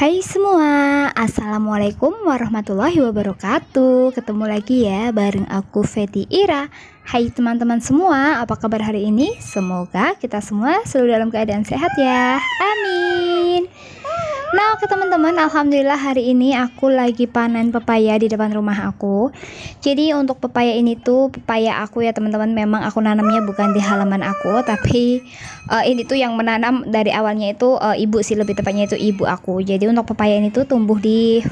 Hai semua, Assalamualaikum warahmatullahi wabarakatuh. Ketemu lagi ya bareng aku Feti Ira. Hai teman-teman semua, apa kabar hari ini? Semoga kita semua selalu dalam keadaan sehat ya. Amin. Nah oke teman-teman, alhamdulillah hari ini aku lagi panen pepaya di depan rumah aku. Jadi untuk pepaya ini tuh pepaya aku ya teman-teman, memang aku nanamnya bukan di halaman aku, tapi ini tuh yang menanam dari awalnya itu ibu sih, lebih tepatnya itu ibu aku. Jadi untuk pepaya ini tuh tumbuh di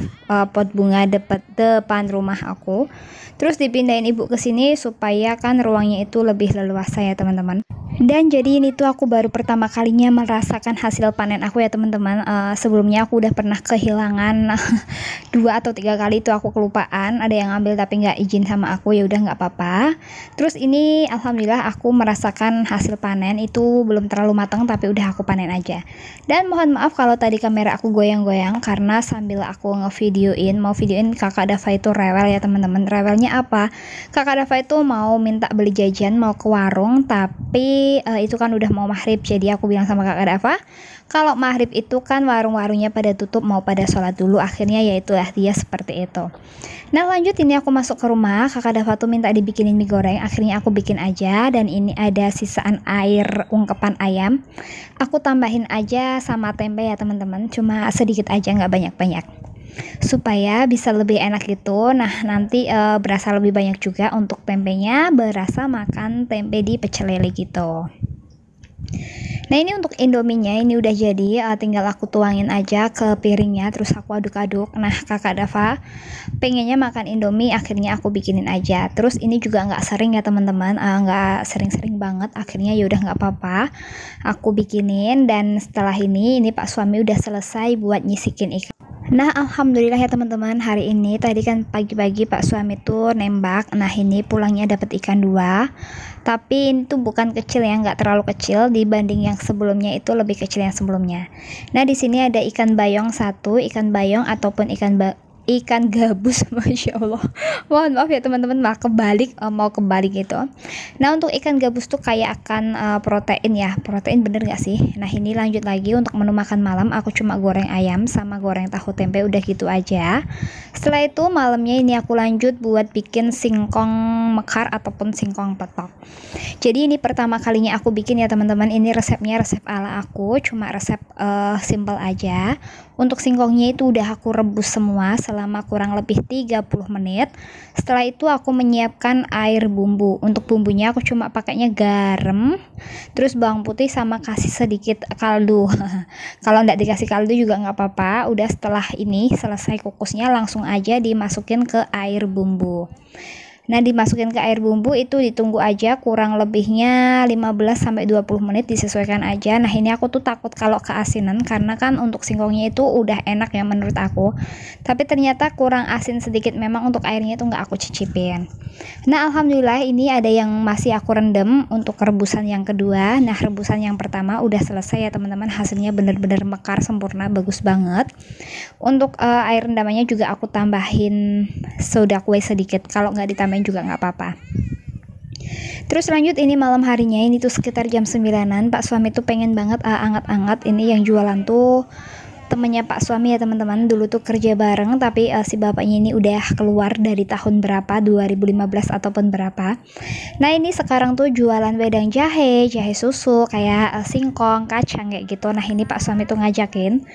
pot bunga depan rumah aku. Terus dipindahin ibu ke sini supaya kan ruangnya itu lebih leluasa ya teman-teman. Dan jadi ini tuh aku baru pertama kalinya merasakan hasil panen aku ya teman-teman. Sebelumnya aku udah pernah kehilangan 2 atau 3 kali itu aku kelupaan, ada yang ngambil tapi nggak izin sama aku, ya udah nggak apa-apa. Terus ini alhamdulillah aku merasakan hasil panen, itu belum terlalu matang tapi udah aku panen aja. Dan mohon maaf kalau tadi kamera aku goyang-goyang karena sambil aku mau videoin kakak Dava itu rewel ya teman-teman. Rewelnya apa? Kakak Dava itu mau minta beli jajan, mau ke warung, tapi itu kan udah mau maghrib. Jadi aku bilang sama kakak Dava, kalau maghrib itu kan warung-warungnya pada tutup, mau pada sholat dulu. Akhirnya yaitulah dia seperti itu. Nah lanjut, ini aku masuk ke rumah, kakak Dava tuh minta dibikinin mie goreng. Akhirnya aku bikin aja, dan ini ada sisaan air ungkepan ayam, aku tambahin aja sama tempe ya teman-teman, cuma sedikit aja, nggak banyak-banyak, supaya bisa lebih enak gitu. Nah nanti berasa lebih banyak juga untuk tempenya, berasa makan tempe di pecel lele gitu. Nah ini untuk indominya ini udah jadi, tinggal aku tuangin aja ke piringnya, terus aku aduk-aduk. Nah kakak Dava pengennya makan indomie, akhirnya aku bikinin aja. Terus ini juga nggak sering ya teman-teman, nggak sering-sering banget, akhirnya yaudah nggak apa-apa aku bikinin. Dan setelah ini pak suami udah selesai buat nyisikin ikan. Nah alhamdulillah ya teman-teman, hari ini tadi kan pagi-pagi pak suami tuh nembak. Nah ini pulangnya dapat ikan 2, tapi ini tuh bukan kecil ya, nggak terlalu kecil dibanding yang sebelumnya, itu lebih kecil yang sebelumnya. Nah di sini ada ikan bayong 1, ikan bayong ataupun ikan gabus. Masya Allah, mohon maaf ya teman-teman, mau kebalik gitu. Nah untuk ikan gabus tuh kayak akan protein ya, protein bener gak sih? Nah ini lanjut lagi untuk menu makan malam, aku cuma goreng ayam sama goreng tahu tempe, udah gitu aja. Setelah itu malamnya ini aku lanjut buat bikin singkong mekar ataupun singkong petok. Jadi ini pertama kalinya aku bikin ya teman-teman, ini resepnya resep ala aku, cuma resep simple aja. Untuk singkongnya itu udah aku rebus semua selama kurang lebih 30 menit. Setelah itu aku menyiapkan air bumbu. Untuk bumbunya aku cuma pakainya garam, terus bawang putih sama kasih sedikit kaldu. Kalau nggak dikasih kaldu juga nggak apa-apa. Udah setelah ini selesai kukusnya, langsung aja dimasukin ke air bumbu. Nah dimasukin ke air bumbu itu ditunggu aja kurang lebihnya 15-20 menit, disesuaikan aja. Nah ini aku tuh takut kalau keasinan, karena kan untuk singkongnya itu udah enak ya menurut aku, tapi ternyata kurang asin sedikit, memang untuk airnya itu nggak aku cicipin. Nah alhamdulillah ini ada yang masih aku rendam untuk rebusan yang kedua. Nah rebusan yang pertama udah selesai ya teman-teman, hasilnya bener-bener mekar sempurna, bagus banget. Untuk air rendamannya juga aku tambahin soda kue sedikit, kalau nggak ditambahin juga nggak apa-apa. Terus lanjut, ini malam harinya ini tuh sekitar jam 9-an, pak suami tuh pengen banget anget-anget. Ini yang jualan tuh temennya pak suami ya teman-teman, dulu tuh kerja bareng, tapi si bapaknya ini udah keluar dari tahun berapa, 2015 ataupun berapa. Nah ini sekarang tuh jualan wedang jahe susu, kayak singkong, kacang kayak gitu. Nah ini pak suami tuh ngajakin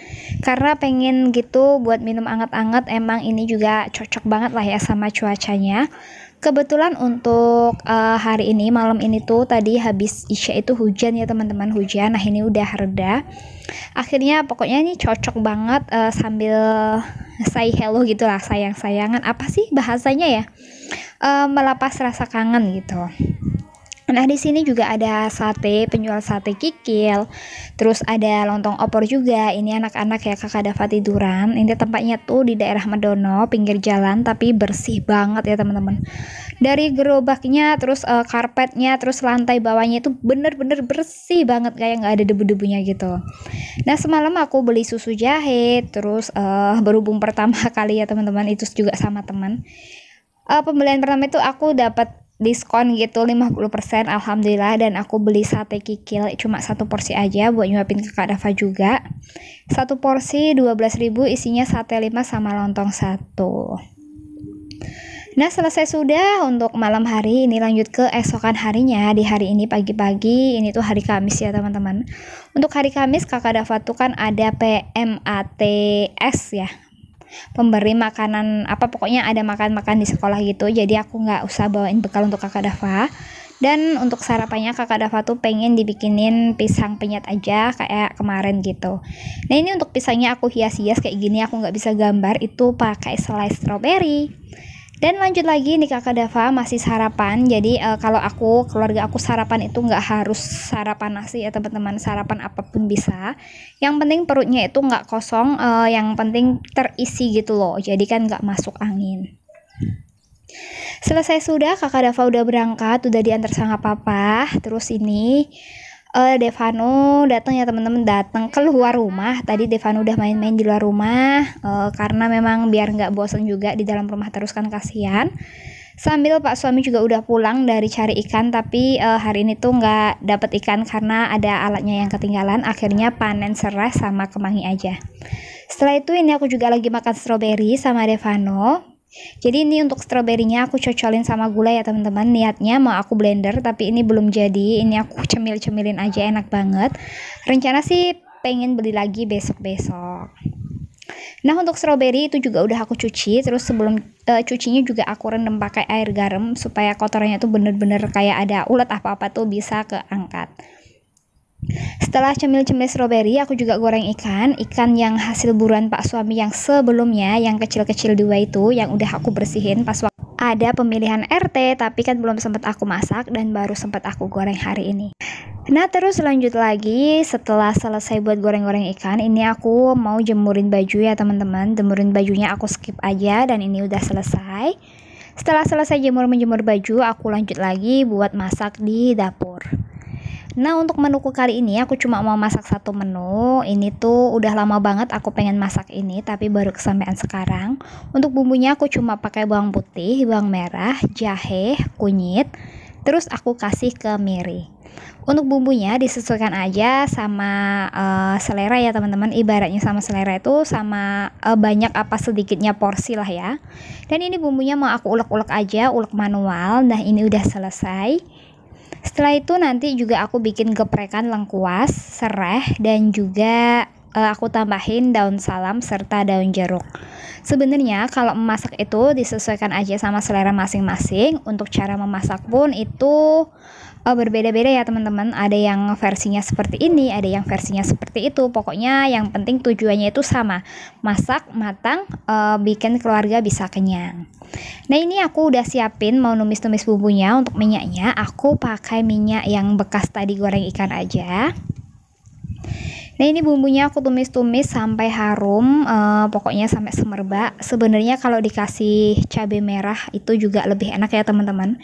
karena pengen gitu buat minum anget-anget. Emang ini juga cocok banget lah ya sama cuacanya. Kebetulan untuk hari ini, malam ini tuh tadi habis isya itu hujan ya teman-teman, hujan. Nah ini udah reda. Akhirnya pokoknya ini cocok banget sambil say hello gitulah, sayang-sayangan, apa sih bahasanya ya, melepas rasa kangen gitu. Nah di sini juga ada sate, penjual sate kikil, terus ada lontong opor juga. Ini anak-anak ya, kakak Dava tiduran. Ini tempatnya tuh di daerah Medono, pinggir jalan, tapi bersih banget ya teman-teman. Dari gerobaknya, terus karpetnya, terus lantai bawahnya itu bener-bener bersih banget, kayak nggak ada debu-debunya gitu. Nah semalam aku beli susu jahe, terus berhubung pertama kali ya teman-teman, itu juga sama teman. Pembelian pertama itu aku dapat diskon gitu 50%, alhamdulillah. Dan aku beli sate kikil cuma 1 porsi aja buat nyuapin ke Kak Dava juga. 1 porsi 12.000, isinya sate 5 sama lontong 1. Nah, selesai sudah untuk malam hari. Ini lanjut ke esokan harinya. Di hari ini pagi-pagi, ini tuh hari Kamis ya teman-teman. Untuk hari Kamis Kakak Dava tuh kan ada PMATS ya, pemberi makanan apa, pokoknya ada makan-makan di sekolah gitu. Jadi aku nggak usah bawain bekal untuk Kakak Dava. Dan untuk sarapannya Kakak Dava tuh pengen dibikinin pisang penyet aja kayak kemarin gitu. Nah, ini untuk pisangnya aku hias-hias kayak gini, aku nggak bisa gambar, itu pakai selai stroberi. Dan lanjut lagi nih Kakak Dava masih sarapan. Jadi kalau keluarga aku sarapan itu nggak harus sarapan nasi ya teman-teman, sarapan apapun bisa. Yang penting perutnya itu nggak kosong, yang penting terisi gitu loh. Jadi kan nggak masuk angin. Selesai sudah, Kakak Dava udah berangkat, udah diantar sama papa. Terus ini Devano datang ya teman-teman, datang keluar rumah. Tadi Devano udah main-main di luar rumah, karena memang biar nggak bosan juga di dalam rumah terus kan, kasihan. Sambil Pak suami juga udah pulang dari cari ikan, tapi hari ini tuh nggak dapet ikan karena ada alatnya yang ketinggalan. Akhirnya panen serai sama kemangi aja. Setelah itu ini aku juga lagi makan stroberi sama Devano. Jadi ini untuk stroberinya aku cocolin sama gula ya teman-teman. Niatnya mau aku blender, tapi ini belum jadi. Ini aku cemil-cemilin aja, enak banget. Rencana sih pengen beli lagi besok-besok. Nah, untuk stroberi itu juga udah aku cuci. Terus sebelum cucinya juga aku rendam pakai air garam supaya kotorannya tuh bener-bener kayak ada ulat apa-apa tuh bisa keangkat. Setelah cemil-cemil stroberi, aku juga goreng ikan yang hasil buruan Pak suami yang sebelumnya, yang kecil-kecil 2 itu, yang udah aku bersihin pas waktu ada pemilihan RT, tapi kan belum sempat aku masak dan baru sempat aku goreng hari ini. Nah, terus lanjut lagi setelah selesai buat goreng-goreng ikan, ini aku mau jemurin baju ya teman-teman. Jemurin bajunya aku skip aja dan ini udah selesai. Setelah selesai menjemur baju, aku lanjut lagi buat masak di dapur. Nah, untuk menuku kali ini aku cuma mau masak 1 menu. Ini tuh udah lama banget aku pengen masak ini, tapi baru kesampaian sekarang. Untuk bumbunya aku cuma pakai bawang putih, bawang merah, jahe, kunyit. Terus aku kasih kemiri. Untuk bumbunya disesuaikan aja sama selera ya teman-teman. Ibaratnya sama selera itu sama banyak apa sedikitnya porsi lah ya. Dan ini bumbunya mau aku ulek-ulek aja, ulek manual. Nah, ini udah selesai. Setelah itu nanti juga aku bikin geprekan lengkuas, serai, dan juga aku tambahin daun salam serta daun jeruk. Sebenarnya kalau memasak itu disesuaikan aja sama selera masing-masing. Untuk cara memasak pun itu berbeda-beda ya teman-teman. Ada yang versinya seperti ini, ada yang versinya seperti itu. Pokoknya yang penting tujuannya itu sama, masak matang, bikin keluarga bisa kenyang. Nah, ini aku udah siapin mau numis-numis bumbunya. Untuk minyaknya aku pakai minyak yang bekas tadi goreng ikan aja. Nah, ini bumbunya aku tumis-tumis sampai harum, pokoknya sampai semerbak. Sebenarnya kalau dikasih cabai merah itu juga lebih enak ya teman-teman.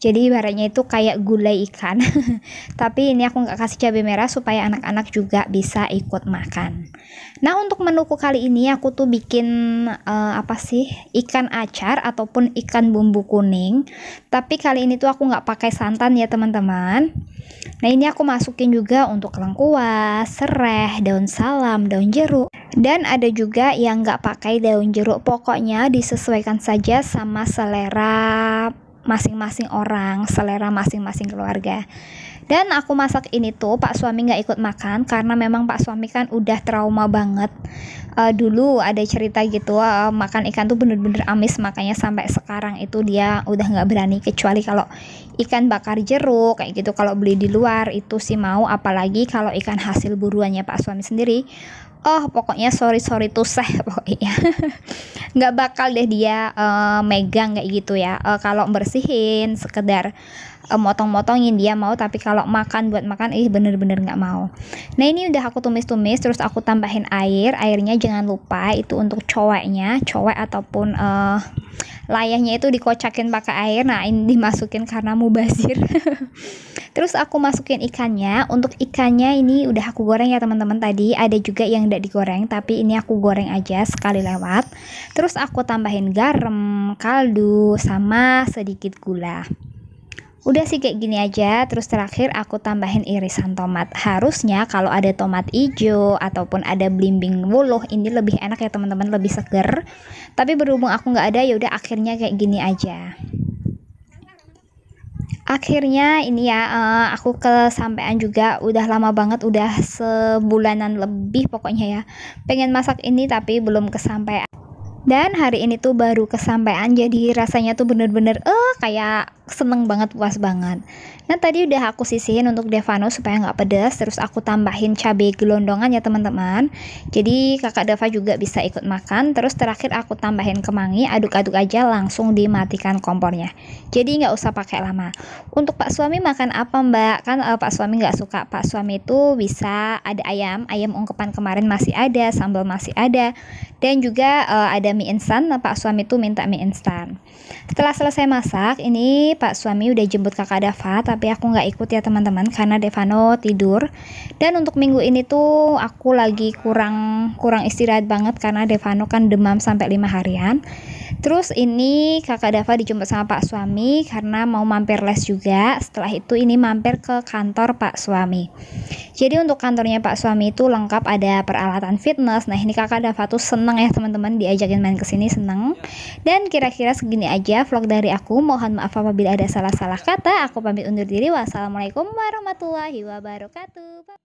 Jadi ibaratnya itu kayak gulai ikan. Tapi ini aku nggak kasih cabai merah supaya anak-anak juga bisa ikut makan. Nah, untuk menuku kali ini aku tuh bikin ikan acar ataupun ikan bumbu kuning. Tapi kali ini tuh aku nggak pakai santan ya teman-teman. Nah, ini aku masukin juga untuk lengkuas, serai, daun salam, daun jeruk. Dan ada juga yang nggak pakai daun jeruk. Pokoknya disesuaikan saja sama selera masing-masing orang, selera masing-masing keluarga. Dan aku masak ini tuh Pak suami nggak ikut makan karena memang Pak suami kan udah trauma banget. Dulu ada cerita gitu, makan ikan tuh bener-bener amis, makanya sampai sekarang itu dia udah nggak berani, kecuali kalau ikan bakar jeruk kayak gitu. Kalau beli di luar itu sih mau, apalagi kalau ikan hasil buruannya Pak suami sendiri. Pokoknya sorry tuh pokoknya nggak bakal deh dia megang kayak gitu ya. Kalau bersihin sekedar motong-motongin dia mau, tapi kalau makan buat makan bener-bener nggak mau. Nah, ini udah aku tumis-tumis, terus aku tambahin airnya jangan lupa itu untuk cowek ataupun layahnya itu dikocakin pakai air. Nah, ini dimasukin karena mubazir. Terus aku masukin ikannya. Untuk ikannya ini udah aku goreng ya teman-teman. Tadi ada juga yang tidak digoreng, tapi ini aku goreng aja sekali lewat. Terus aku tambahin garam, kaldu, sama sedikit gula. Udah sih kayak gini aja. Terus terakhir aku tambahin irisan tomat. Harusnya kalau ada tomat hijau ataupun ada belimbing wuluh, ini lebih enak ya teman-teman, lebih seger. Tapi berhubung aku nggak ada, ya udah akhirnya kayak gini aja. Akhirnya ini ya, aku kesampaian juga. Udah lama banget, udah sebulanan lebih pokoknya ya, pengen masak ini tapi belum kesampaian. Dan hari ini tuh baru kesampaian, jadi rasanya tuh bener-bener kayak seneng banget, puas banget. Nah tadi udah aku sisihin untuk Devano supaya nggak pedas, terus aku tambahin cabai gelondongan ya teman-teman. Jadi kakak Dava juga bisa ikut makan. Terus terakhir aku tambahin kemangi, aduk-aduk aja langsung dimatikan kompornya. Jadi nggak usah pakai lama. Untuk Pak Suami makan apa Mbak? Kan Pak Suami nggak suka. Pak Suami itu bisa ada ayam ungkepan kemarin masih ada, sambal masih ada, dan juga ada mie instan. Pak Suami tuh minta mie instan. Setelah selesai masak, ini Pak Suami udah jemput kakak Dava, tapi aku nggak ikut ya teman-teman karena Devano tidur. Dan untuk minggu ini tuh aku lagi kurang istirahat banget karena Devano kan demam sampai 5 harian. Terus ini kakak Dava dijemput sama Pak Suami karena mau mampir les juga. Setelah itu ini mampir ke kantor Pak Suami. Jadi untuk kantornya Pak Suami itu lengkap, ada peralatan fitness. Nah ini kakak Dava tuh seneng ya teman-teman, diajakin main kesini seneng. Dan kira-kira segini aja vlog dari aku. Mohon maaf apabila ada salah-salah kata. Aku pamit undur diri. Wassalamualaikum warahmatullahi wabarakatuh.